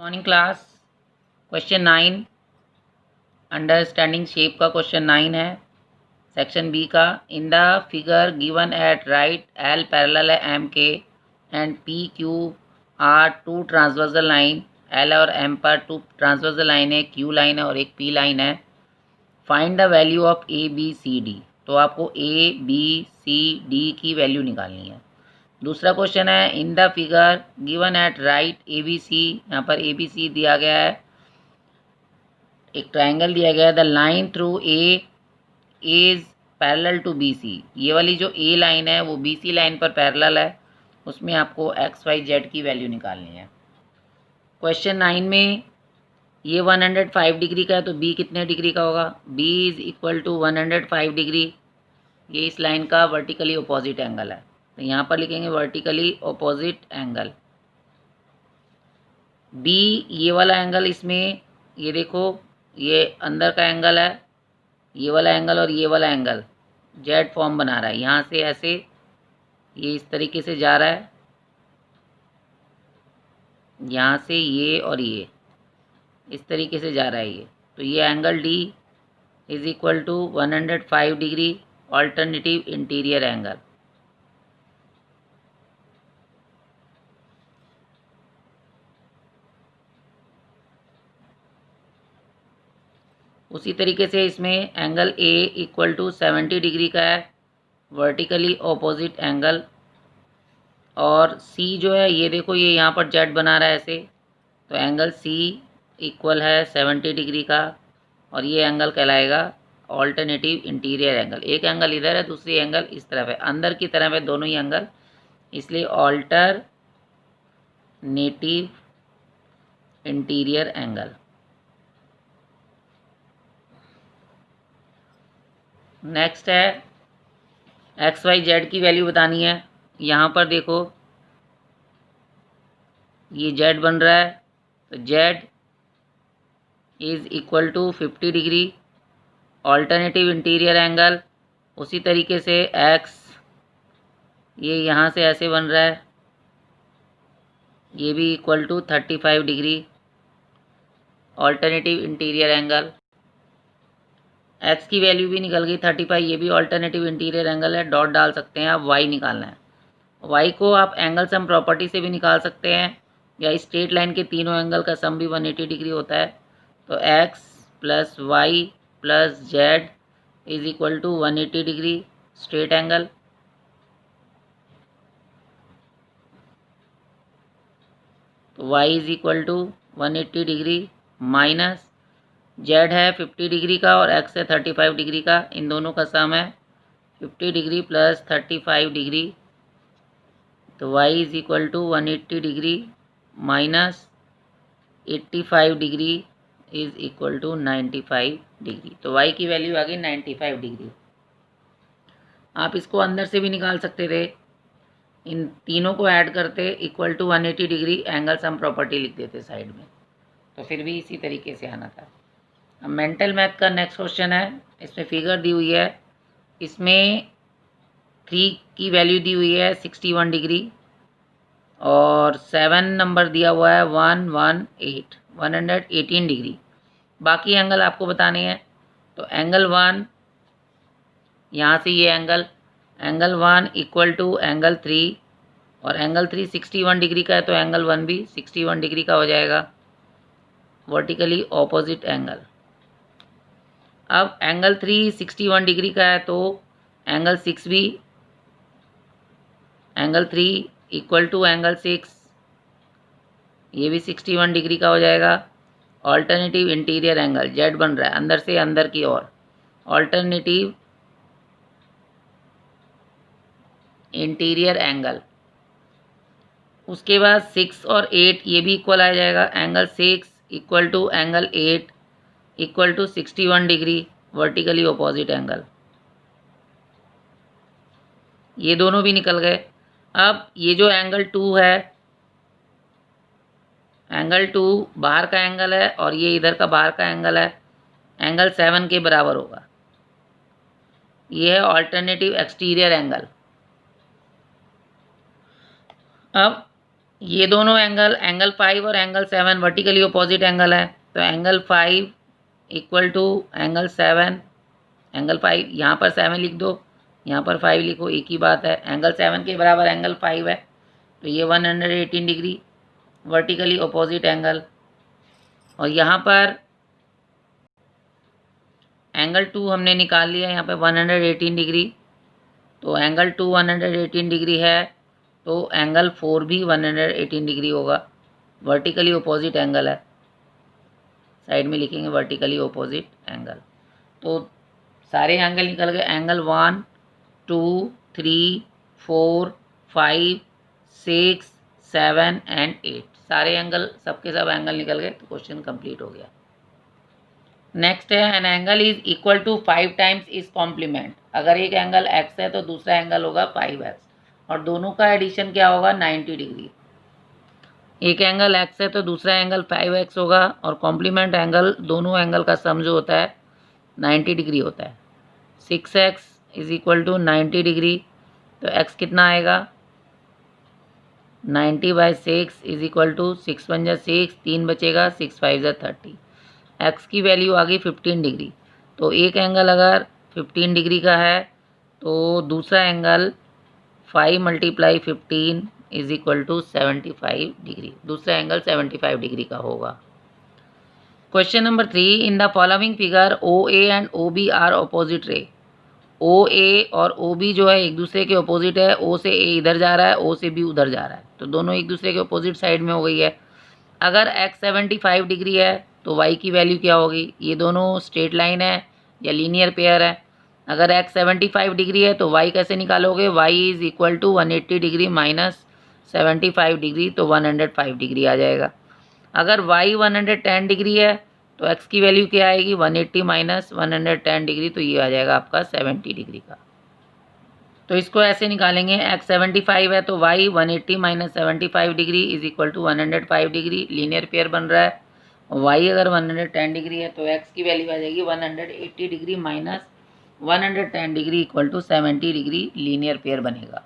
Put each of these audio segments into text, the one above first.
Morning class. Question 9 understanding shape का question 9 है, section B का। In the figure given at right L parallel है M के and P Q are two transversal line. L और M पर two transversal line है, Q line है और एक पी लाइन है। Find the value of A B C D. तो आपको ए बी सी डी की वैल्यू निकालनी है। दूसरा क्वेश्चन है, in the figure given at right A B C. यहाँ पर ए बी सी दिया गया है, एक ट्रायंगल दिया गया है। The line through A is parallel to B C. ये वाली जो ए लाइन है वो बी सी लाइन पर पैरेलल है, उसमें आपको एक्स वाई जेड की वैल्यू निकालनी है। क्वेश्चन 9 में ये 105 डिग्री का है, तो बी कितने डिग्री का होगा? B is equal to 105 degree. ये इस लाइन का वर्टिकली अपोजिट एंगल है, तो यहाँ पर लिखेंगे वर्टिकली अपोजिट एंगल। बी ये वाला एंगल, इसमें ये देखो ये अंदर का एंगल है, ये वाला एंगल और ये वाला एंगल जेड फॉर्म बना रहा है। यहाँ से ऐसे ये इस तरीके से जा रहा है, यहाँ से ये और ये इस तरीके से जा रहा है ये। तो ये angle D is equal to 105 degree alternative interior angle. उसी तरीके से इसमें angle A equal to 70 degree का है, वर्टिकली ऑपोजिट एंगल। और सी जो है ये देखो ये यहाँ पर जेड बना रहा है ऐसे, तो एंगल सी इक्वल है 70 डिग्री का, और ये एंगल कहलाएगा ऑल्टरनेटिव इंटीरियर एंगल। एक एंगल इधर है, दूसरी एंगल इस तरफ है, अंदर की तरफ है दोनों ही एंगल, इसलिए ऑल्टरनेटिव इंटीरियर एंगल। नेक्स्ट है एक्स वाई जेड की वैल्यू बतानी है। यहाँ पर देखो ये जेड बन रहा है, तो Z is equal to 50 degree alternative interior angle. उसी तरीके से एक्स ये यहाँ से ऐसे बन रहा है, ये भी equal to 35 degree alternative interior angle. X की वैल्यू भी निकल गई 35, ये भी ऑल्टरनेटिव इंटीरियर एंगल है, डॉट डाल सकते हैं आप। वाई निकालना है, वाई को आप एंगल सम प्रॉपर्टी से भी निकाल सकते हैं, या स्ट्रेट लाइन के तीनों एंगल का सम भी 180 डिग्री होता है। तो X plus Y plus Z is equal to 180 degree straight angle. तो Y is equal to 180 degree minus Z है 50 डिग्री का और एक्स है 35 डिग्री का, इन दोनों का सम है 50 डिग्री प्लस 35 डिग्री। तो y is equal to 180 degree minus 85 degree is equal to 95 degree. तो y की वैल्यू आ गई 95 डिग्री। आप इसको अंदर से भी निकाल सकते थे, इन तीनों को ऐड करते equal to 180 degree angle sum property लिख देते साइड में, तो फिर भी इसी तरीके से आना था। अब मेंटल मैथ का नेक्स्ट क्वेश्चन है, इसमें फिगर दी हुई है, इसमें 3 की वैल्यू दी हुई है 61 डिग्री और 7 नंबर दिया हुआ है 118 डिग्री। बाकी एंगल आपको बताने हैं। तो एंगल 1 यहाँ से ये एंगल 1 इक्वल टू एंगल 3, और एंगल 3 61 डिग्री का है, तो एंगल 1 भी 61 डिग्री का हो जाएगा, वर्टिकली ऑपोजिट एंगल। अब एंगल 3 61 डिग्री का है, तो एंगल 6 भी, एंगल 3 इक्वल टू एंगल 6, ये भी 61 डिग्री का हो जाएगा। ऑल्टरनेटिव इंटीरियर एंगल जेड बन रहा है अंदर से अंदर की ओर, ऑल्टरनेटिव इंटीरियर एंगल। उसके बाद 6 और 8 ये भी इक्वल आ जाएगा, angle 6 equal to angle 8 equal to 61 degree vertically opposite angle. ये दोनों भी निकल गए। अब ये जो एंगल 2 है, एंगल 2 बाहर का एंगल है और ये इधर का बाहर का एंगल है, एंगल 7 के बराबर होगा। ये है ऑल्टरनेटिव एक्सटीरियर एंगल। अब ये दोनों एंगल, एंगल 5 और एंगल 7 वर्टिकली अपोजिट एंगल है। तो angle 5 equal to angle 7, angle 5 यहाँ पर 7 लिख दो, यहाँ पर 5 लिखो, एक ही बात है। एंगल 7 के बराबर एंगल 5 है, तो ये 118 डिग्री वर्टिकली अपोजिट एंगल। और यहाँ पर एंगल 2 हमने निकाल लिया, यहाँ पे 118 डिग्री। तो एंगल 2 118 डिग्री है, तो एंगल 4 भी 118 डिग्री होगा। वर्टिकली अपोजिट एंगल है, साइड में लिखेंगे वर्टिकली अपोजिट एंगल। तो सारे एंगल निकल गए, एंगल 1 2 3 4 5 6 7 एंड 8, सारे एंगल, सबके सब एंगल निकल गए। तो क्वेश्चन कंप्लीट हो गया। नेक्स्ट है, an angle is equal to 5 times is complement. अगर एक एंगल x है तो दूसरा एंगल होगा 5x, और दोनों का एडिशन क्या होगा 90 डिग्री। एक एंगल x है तो दूसरा एंगल 5x होगा, और कॉम्प्लीमेंट एंगल दोनों एंगल का सम जो होता है 90 डिग्री होता है। 6x is equal to 90 degree, तो x कितना आएगा 90/6 इज इक्वल टू 6 1 जा 6, 3 बचेगा, 6 5 जा 30। x की वैल्यू आ गई 15 डिग्री। तो एक एंगल अगर 15 डिग्री का है तो दूसरा angle 5 × 15 is equal to 75 degree, दूसरा एंगल 75 डिग्री का होगा। Question number 3, in the following figure OA and OB are opposite ray. OA और OB जो है एक दूसरे के अपोजिट है। O से A इधर जा रहा है, O से B उधर जा रहा है, तो दोनों एक दूसरे के अपोजिट साइड में हो गई है। अगर x 75 डिग्री है तो y की वैल्यू क्या होगी। ये दोनों स्ट्रेट लाइन है या लीनियर पेयर है। अगर x 75 डिग्री है तो y कैसे निकालोगे, y is equal to 180 degree minus 75 degree, तो 105 डिग्री आ जाएगा। अगर y 110 डिग्री है तो x की वैल्यू क्या आएगी 180 माइनस 110 डिग्री, तो ये आ जाएगा आपका 70 डिग्री का। तो इसको ऐसे निकालेंगे, x 75 है तो y 180 minus 75 degree is equal to 105 degree, linear pair बन रहा है। और y अगर 110 डिग्री है तो x की वैल्यू आ जाएगी 180 degree minus 110 degree equal to 70 degree, linear pair बनेगा।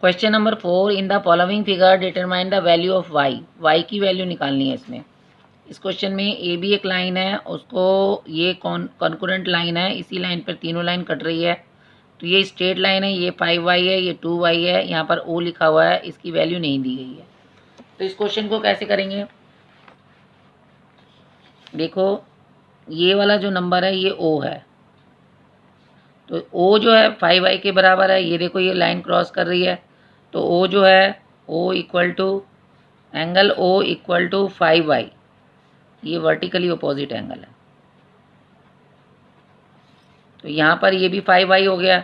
Question number 4, in the following figure determine the value of y। y की वैल्यू निकालनी है इसमें। इस क्वेश्चन में ए बी एक लाइन है, उसको ये कॉन्कुरेंट लाइन है, इसी लाइन पर तीनों लाइन कट रही है। तो ये स्ट्रेट लाइन है, ये 5y है, ये 2y है, यहाँ पर o लिखा हुआ है, इसकी वैल्यू नहीं दी गई है। तो इस क्वेश्चन को कैसे करेंगे, देखो ये वाला जो नंबर है ये o है, तो o जो है 5y के बराबर है। ये देखो ये लाइन क्रॉस कर रही है, तो o जो है o equal to angle o equal to 5y, ये वर्टिकली अपोजिट एंगल है। तो यहाँ पर ये भी 5y हो गया,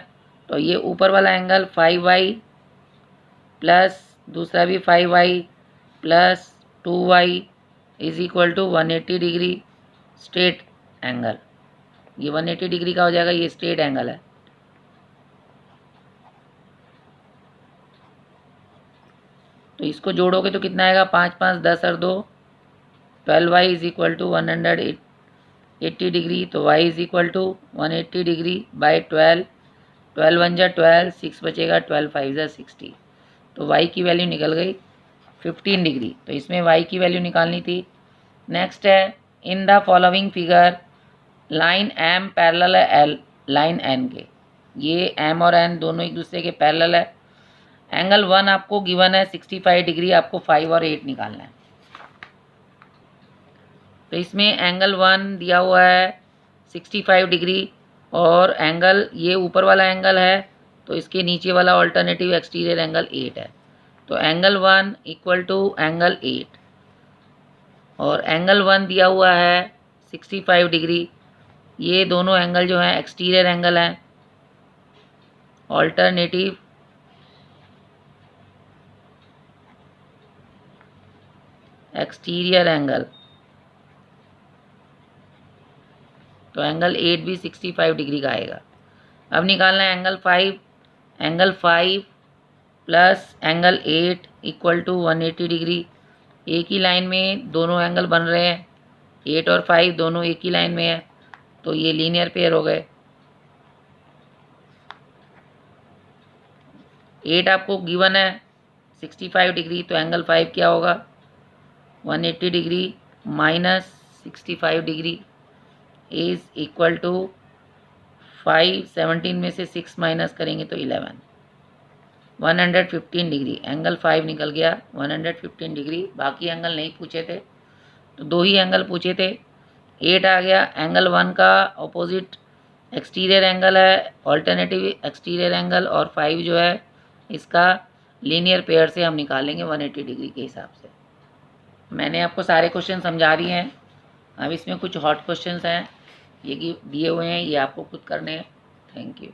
तो ये ऊपर वाला एंगल 5y प्लस दूसरा भी 5y plus 2y is equal to 180 degree straight angle. ये 180 डिग्री का हो जाएगा, ये स्ट्रेट एंगल है। तो इसको जोड़ोगे तो कितना आएगा 5 5 10 और 2 12y is equal to 180 degree, तो y is equal to 180 degree by 12, 12 1 जा 12, 6 बचेगा, 12 5 जा 60। तो y की वैल्यू निकल गई 15 डिग्री। तो इसमें y की वैल्यू निकालनी थी। नेक्स्ट है, in the following figure line m parallel है l लाइन n के। ये m और n दोनों एक दूसरे के पैरेलल है। एंगल 1 आपको गिवन है 65 डिग्री, आपको 5 और 8 निकालना है। तो इसमें एंगल 1 दिया हुआ है 65 डिग्री, और एंगल ये ऊपर वाला एंगल है, तो इसके नीचे वाला ऑल्टरनेटिव एक्सटीरियर एंगल 8 है। तो एंगल 1 इक्वल टू एंगल 8, और एंगल 1 दिया हुआ है 65 डिग्री। ये दोनों एंगल जो हैं एक्सटीरियर एंगल हैं, ऑल्टरनेटिव एक्सटीरियर एंगल। तो एंगल 8 भी 65 डिग्री का आएगा। अब निकालना है angle 5, angle 5 plus angle 8 equal to 180 degree. एक ही लाइन में दोनों एंगल बन रहे हैं, 8 और 5 दोनों एक ही लाइन में है, तो ये लीनियर पेयर हो गए। 8 आपको गिवन है 65 डिग्री, तो एंगल 5 क्या होगा 180 degree minus 65 degree is equal to 5, 17 में से 6 माइनस करेंगे तो 11, 115 डिग्री। एंगल 5 निकल गया 115 डिग्री। बाकी एंगल नहीं पूछे थे, तो 2 ही एंगल पूछे थे। 8 आ गया। एंगल 1 का ऑपोजिट एक्सटीरियर एंगल है, ऑल्टरनेटिव एक्सटीरियर एंगल, और 5 जो है इसका लीनियर पेयर से हम निकालेंगे 180 डिग्री के हिसाब से। मैंने आपको सारे क्वेश्चन समझा दिए हैं। अब इसमें कुछ हॉट क्वेश्चंस हैं, ये दिए हुए हैं, ये आपको खुद करने हैं। Thank you.